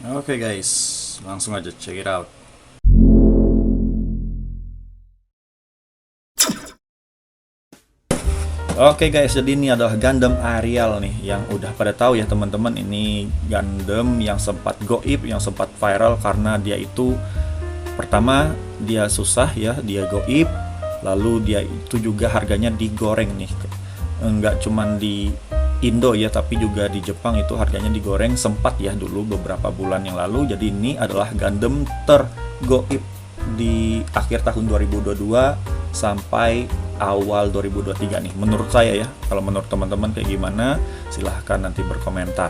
Oke guys, langsung aja check it out. Oke guys, jadi ini adalah Gundam Ariel nih, yang udah pada tahu ya teman-teman. Ini Gundam yang sempat goib, yang sempat viral karena dia itu pertama dia susah ya, dia goib, lalu dia itu juga harganya digoreng nih. Enggak cuman di Indo ya, tapi juga di Jepang itu harganya digoreng sempat ya dulu beberapa bulan yang lalu. Jadi ini adalah Gundam tergoib di akhir tahun 2022 sampai awal 2023 nih, menurut saya ya. Kalau menurut teman-teman kayak gimana, silahkan nanti berkomentar.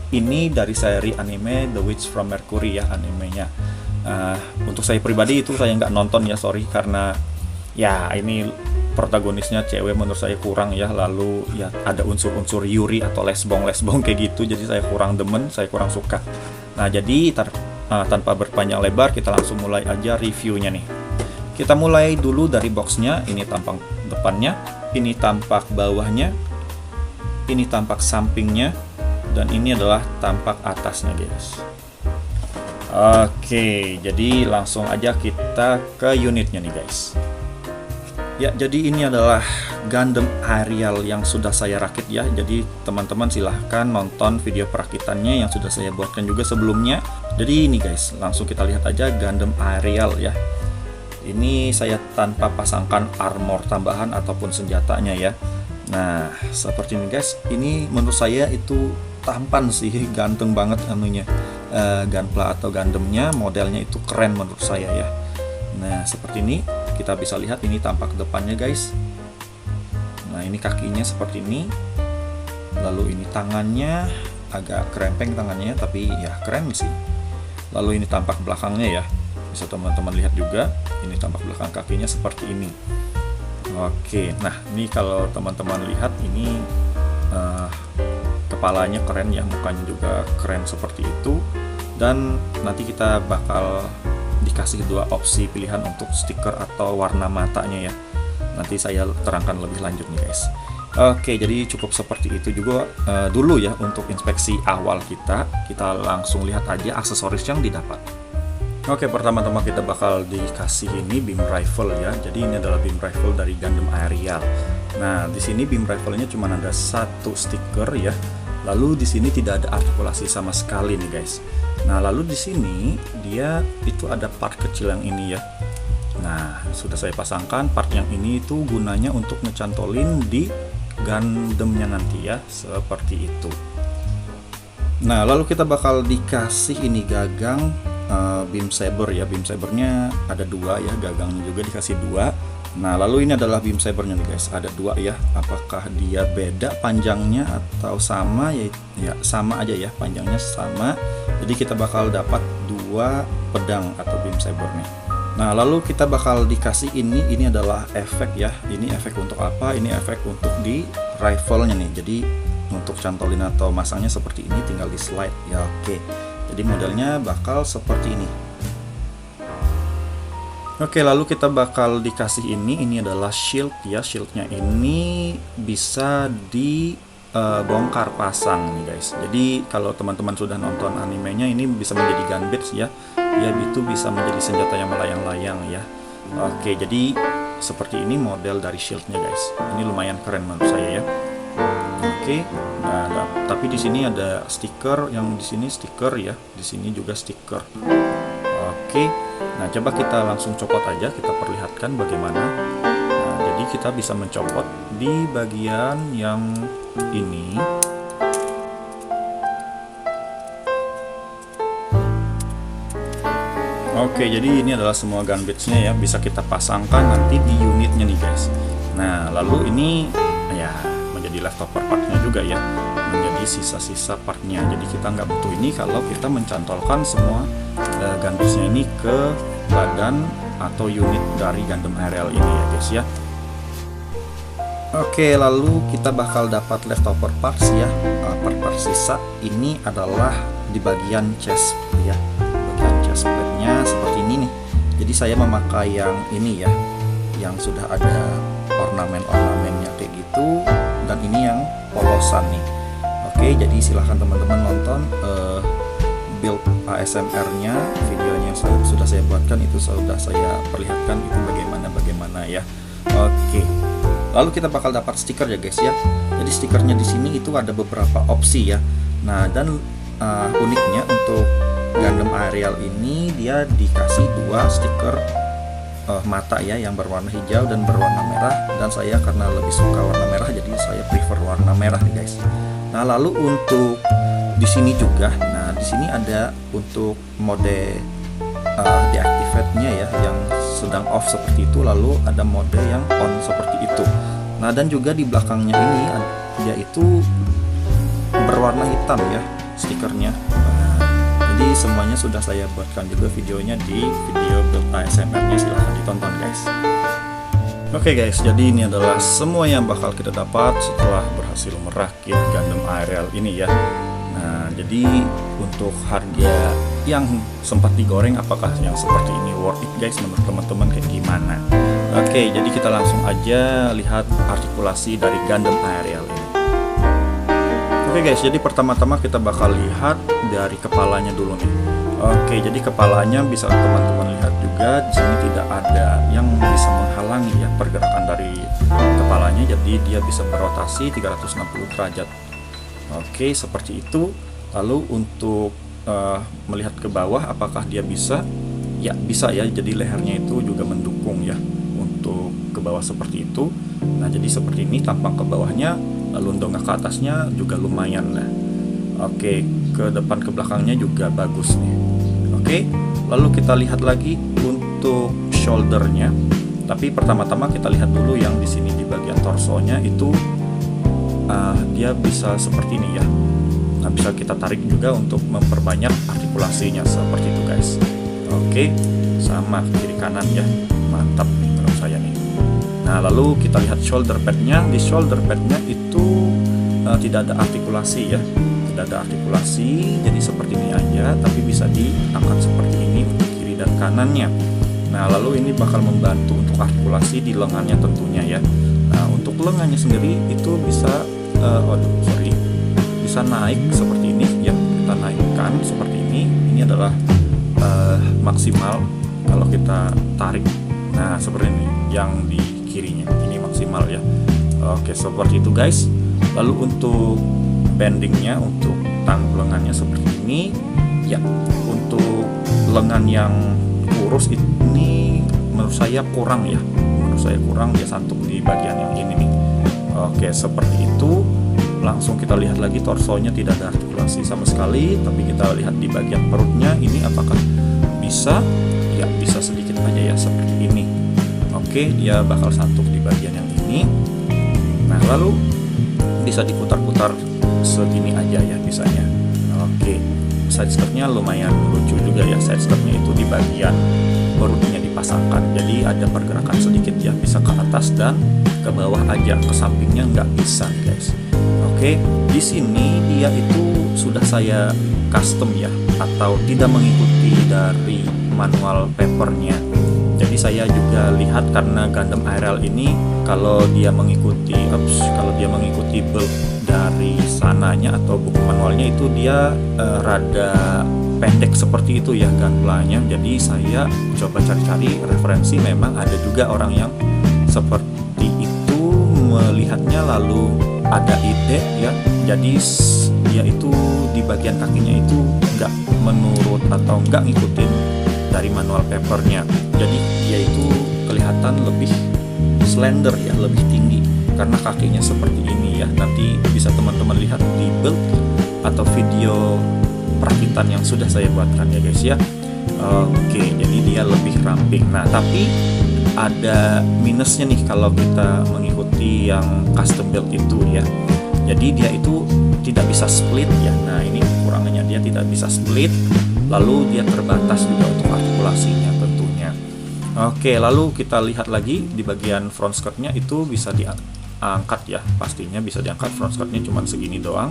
Ini dari seri anime The Witch from Mercury ya, animenya. Untuk saya pribadi itu saya nggak nonton ya, sorry, karena ya ini protagonisnya cewek, menurut saya kurang ya. Lalu ya ada unsur-unsur Yuri atau lesbong kayak gitu, jadi saya kurang demen, saya kurang suka. Nah jadi tanpa berpanjang lebar, kita langsung mulai aja reviewnya nih. Kita mulai dulu dari boxnya. Ini tampak depannya, ini tampak bawahnya, ini tampak sampingnya, dan ini adalah tampak atasnya guys. Oke, jadi langsung aja kita ke unitnya nih guys. Ya, jadi ini adalah Gundam Ariel yang sudah saya rakit ya. Jadi teman-teman silahkan nonton video perakitannya yang sudah saya buatkan juga sebelumnya. Jadi ini guys, langsung kita lihat aja Gundam Ariel ya. Ini saya tanpa pasangkan armor tambahan ataupun senjatanya ya. Nah, seperti ini guys. Ini menurut saya itu tampan sih, ganteng banget anunya. Gunpla atau Gundamnya, modelnya itu keren menurut saya ya. Nah, seperti ini kita bisa lihat, ini tampak depannya guys. Nah, ini kakinya seperti ini. Lalu ini tangannya agak kerempeng tangannya, tapi ya keren sih. Lalu ini tampak belakangnya ya. Bisa teman-teman lihat juga, ini tampak belakang kakinya seperti ini. Oke, nah ini kalau teman-teman lihat ini kepalanya keren ya, mukanya juga keren seperti itu. Dan nanti kita bakal dikasih dua opsi pilihan untuk stiker atau warna matanya ya. Nanti saya terangkan lebih lanjut nih guys. Oke, jadi cukup seperti itu juga dulu ya untuk inspeksi awal kita. Kita langsung lihat aja aksesoris yang didapat. Oke, pertama-tama kita bakal dikasih ini beam rifle ya. Jadi ini adalah beam rifle dari Gundam Ariel. Nah, di sini beam rifle-nya cuma ada satu stiker ya. Lalu di sini tidak ada artikulasi sama sekali nih guys. Nah, lalu di sini dia itu ada part kecil yang ini ya. Nah, sudah saya pasangkan part yang ini itu gunanya untuk ngecantolin di Gundamnya nanti ya, seperti itu. Nah, lalu kita bakal dikasih ini gagang beam saber ya. Beam sabernya ada dua ya, gagangnya juga dikasih dua. Nah, lalu ini adalah beam sabernya nih guys, ada dua ya. Apakah dia beda panjangnya atau sama ya? Ya sama aja ya, panjangnya sama. Jadi kita bakal dapat dua pedang atau beam saber nih. Nah, lalu kita bakal dikasih ini adalah efek ya. Ini efek untuk apa? Ini efek untuk di rifle-nya nih. Jadi untuk cantolin atau masangnya seperti ini, tinggal di slide ya. Oke. Jadi modelnya bakal seperti ini. Oke, lalu kita bakal dikasih ini adalah shield ya. Shieldnya ini bisa dibongkar pasang nih guys. Jadi kalau teman-teman sudah nonton animenya, ini bisa menjadi gunbits ya. Ya, itu bisa menjadi senjata yang melayang-layang ya. Oke, jadi seperti ini model dari shieldnya guys. Ini lumayan keren menurut saya ya. Oke, nah, tapi di sini ada stiker, yang di sini stiker ya, di sini juga stiker. Oke, nah coba kita langsung copot aja, kita perlihatkan bagaimana. Nah, jadi kita bisa mencopot di bagian yang ini. Oke, jadi ini adalah semua gunbits-nya ya, bisa kita pasangkan nanti di unitnya nih guys. Nah, lalu ini ya menjadi leftover partnya juga ya, menjadi sisa-sisa partnya. Jadi kita nggak butuh ini kalau kita mencantolkan semua gunbits-nya ini ke badan atau unit dari Gundam Ariel ini ya guys ya. Oke, lalu kita bakal dapat leftover parts ya. Part-part sisa ini adalah di bagian chest ya. Bagian chest plate-nya seperti ini nih. Jadi saya memakai yang ini ya, yang sudah ada ornamen-ornamennya kayak gitu. Dan ini yang polosan nih. Oke, jadi silahkan teman-teman nonton build ASMR-nya, videonya yang sudah saya buatkan itu sudah saya perlihatkan itu bagaimana ya. Oke. Lalu kita bakal dapat stiker ya guys ya. Jadi stikernya di sini itu ada beberapa opsi ya. Nah, dan uniknya untuk Gundam Aerial ini dia dikasih dua stiker mata ya, yang berwarna hijau dan berwarna merah, dan saya karena lebih suka warna merah jadi saya prefer warna merah nih guys. Nah, lalu untuk di sini juga, nah di sini ada untuk mode deactivate-nya ya, yang sedang off seperti itu, lalu ada mode yang on seperti itu. Nah, dan juga di belakangnya ini yaitu berwarna hitam ya stikernya. Jadi semuanya sudah saya buatkan juga videonya di video build ASMR-nya, silahkan ditonton guys. Oke guys, jadi ini adalah semua yang bakal kita dapat setelah berhasil merakit Gundam Aerial ini ya. Nah, jadi untuk harga yang sempat digoreng, apakah yang seperti ini worth it guys menurut teman-teman kayak gimana? Oke, jadi kita langsung aja lihat artikulasi dari Gundam Aerial ini. Oke guys, jadi pertama-tama kita bakal lihat dari kepalanya dulu nih. Oke, jadi kepalanya bisa teman-teman lihat juga di sini tidak ada yang bisa menghalangi ya pergerakan dari kepalanya, jadi dia bisa berotasi 360 derajat. Oke, seperti itu. Lalu untuk melihat ke bawah apakah dia bisa? Ya, bisa ya. Jadi lehernya itu juga mendukung ya untuk ke bawah seperti itu. Nah, jadi seperti ini tampang ke bawahnya, lalu dongak ke atasnya juga lumayan lah. Oke, ke depan ke belakangnya juga bagus nih. Oke, lalu kita lihat lagi untuk shouldernya. Tapi pertama-tama kita lihat dulu yang di sini di bagian torsonya itu dia bisa seperti ini ya. Nah, bisa kita tarik juga untuk memperbanyak artikulasinya seperti itu guys. Oke, sama kiri kanan ya, mantap menurut saya nih. Nah, lalu kita lihat shoulder padnya. Di shoulder padnya itu tidak ada artikulasi ya, tidak ada artikulasi, jadi seperti ini aja, tapi bisa diangkat seperti ini untuk kiri dan kanannya. Nah, lalu ini bakal membantu untuk artikulasi di lengannya tentunya ya. Nah, untuk lengannya sendiri itu bisa bisa naik seperti ini ya, kita naikkan seperti ini. Ini adalah maksimal kalau kita tarik. Nah, seperti ini yang di kirinya ini maksimal ya. Oke, seperti itu guys. Lalu untuk bendingnya, untuk tang lengannya seperti ini ya. Untuk lengan yang kurus ini menurut saya kurang ya, menurut saya kurang, dia santuk di bagian yang ini nih. Oke, seperti itu. Langsung kita lihat lagi torsonya tidak ada artikulasi sama sekali, tapi kita lihat di bagian perutnya ini apakah bisa? Ya, bisa sedikit aja ya seperti ini. Oke, dia bakal santuk di bagian yang ini. Nah, lalu bisa diputar-putar segini aja ya bisanya. Oke, side skirtnya lumayan lucu juga ya. Side skirtnya itu di bagian perutnya dipasangkan, jadi ada pergerakan sedikit ya, bisa ke atas dan ke bawah aja, ke sampingnya nggak bisa guys. Oke, di sini dia itu sudah saya custom ya, atau tidak mengikuti dari manual papernya. Jadi saya juga lihat karena Gundam Aerial ini kalau dia mengikuti build dari sananya atau buku manualnya itu dia rada pendek seperti itu ya gunplanya. Jadi saya coba cari-cari referensi, memang ada juga orang yang seperti itu melihatnya lalu ada ide ya. Jadi dia itu di bagian kakinya itu nggak menurut atau nggak ngikutin dari manual papernya. Jadi dia itu kelihatan lebih slender ya, lebih tinggi karena kakinya seperti ini ya. Nanti bisa teman-teman lihat di build atau video perakitan yang sudah saya buatkan ya guys ya. Oke, jadi dia lebih ramping. Nah, tapi ada minusnya nih kalau kita mengikuti yang custom build itu ya. Jadi dia itu tidak bisa split ya. Nah, ini kekurangannya, dia tidak bisa split. Lalu dia terbatas juga untuk artikulasinya tentunya. Oke, lalu kita lihat lagi di bagian front skirtnya itu bisa diangkat ya. Pastinya bisa diangkat, front skirtnya cuma segini doang.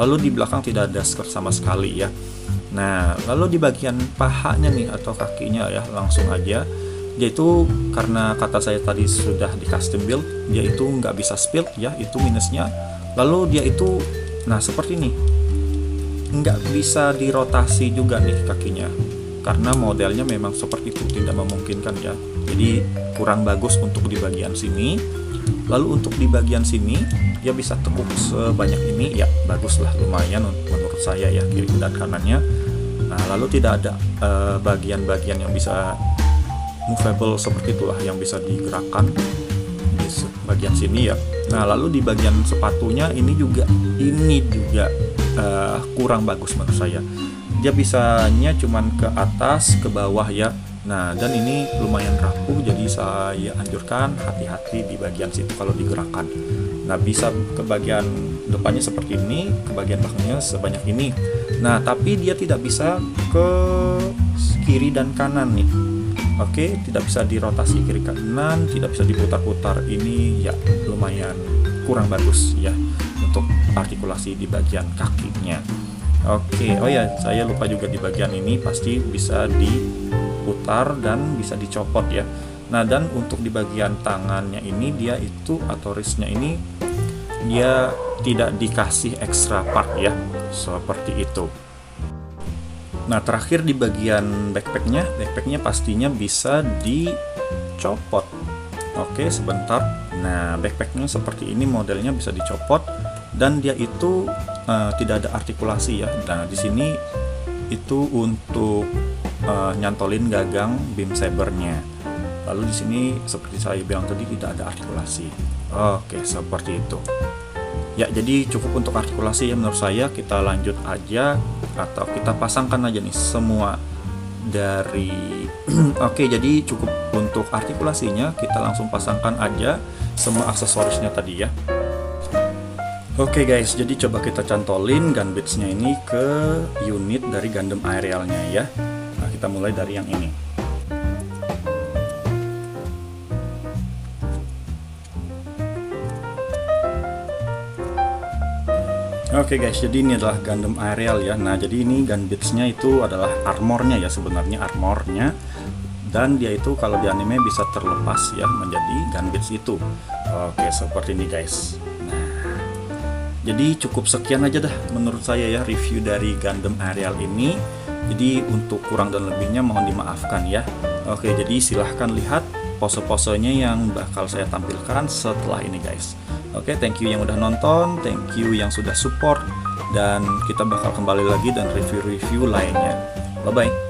Lalu di belakang tidak ada skirt sama sekali ya. Nah, lalu di bagian pahanya nih atau kakinya ya, langsung aja dia itu karena kata saya tadi sudah di custom build, dia itu nggak bisa split ya, itu minusnya. Lalu dia itu nah seperti ini, nggak bisa dirotasi juga nih kakinya, karena modelnya memang seperti itu, tidak memungkinkan ya. Jadi kurang bagus untuk di bagian sini. Lalu untuk di bagian sini dia bisa tekuk sebanyak ini, ya bagus lah, lumayan menurut saya ya, kiri dan kanannya. Nah lalu tidak ada bagian-bagian yang bisa movable seperti itulah, yang bisa digerakkan di bagian sini ya. Nah lalu di bagian sepatunya ini juga kurang bagus menurut saya. Dia bisanya cuman ke atas ke bawah ya. Nah dan ini lumayan rapuh, jadi saya anjurkan hati-hati di bagian situ kalau digerakkan. Nah bisa ke bagian depannya seperti ini, ke bagian belakangnya sebanyak ini. Nah tapi dia tidak bisa ke kiri dan kanan nih. Oke, tidak bisa dirotasi kiri kanan, tidak bisa diputar-putar. Ini ya lumayan kurang bagus ya untuk artikulasi di bagian kakinya. Oke, oh ya saya lupa juga di bagian ini pasti bisa diputar dan bisa dicopot ya. Nah dan untuk di bagian tangannya ini dia itu, atau wristnya ini dia tidak dikasih extra part ya, seperti itu. Nah terakhir di bagian backpacknya pastinya bisa dicopot. Oke sebentar. Nah backpacknya seperti ini, modelnya bisa dicopot dan dia itu tidak ada artikulasi ya. Nah di sini itu untuk nyantolin gagang beam sabernya. Lalu di sini seperti saya bilang tadi tidak ada artikulasi. Oke seperti itu. Ya jadi cukup untuk artikulasi ya menurut saya. Kita lanjut aja, atau kita pasangkan aja nih semua dari Oke jadi cukup untuk artikulasinya, kita langsung pasangkan aja semua aksesorisnya tadi ya. Oke guys, jadi coba kita cantolin gun bits-nya ini ke unit dari Gundam Aerialnya ya. Nah kita mulai dari yang ini. Oke guys, jadi ini adalah Gundam Aerial ya. Nah jadi ini gun bits-nya itu adalah armornya ya, sebenarnya armornya. Dan dia itu kalau di anime bisa terlepas ya menjadi gun bits itu. Oke seperti ini guys. Nah jadi cukup sekian aja dah menurut saya ya review dari Gundam Aerial ini. Jadi untuk kurang dan lebihnya mohon dimaafkan ya. Oke jadi silahkan lihat pose-posenya yang bakal saya tampilkan setelah ini guys. Oke, thank you yang udah nonton, thank you yang sudah support, dan kita bakal kembali lagi dan review-review lainnya. Bye-bye.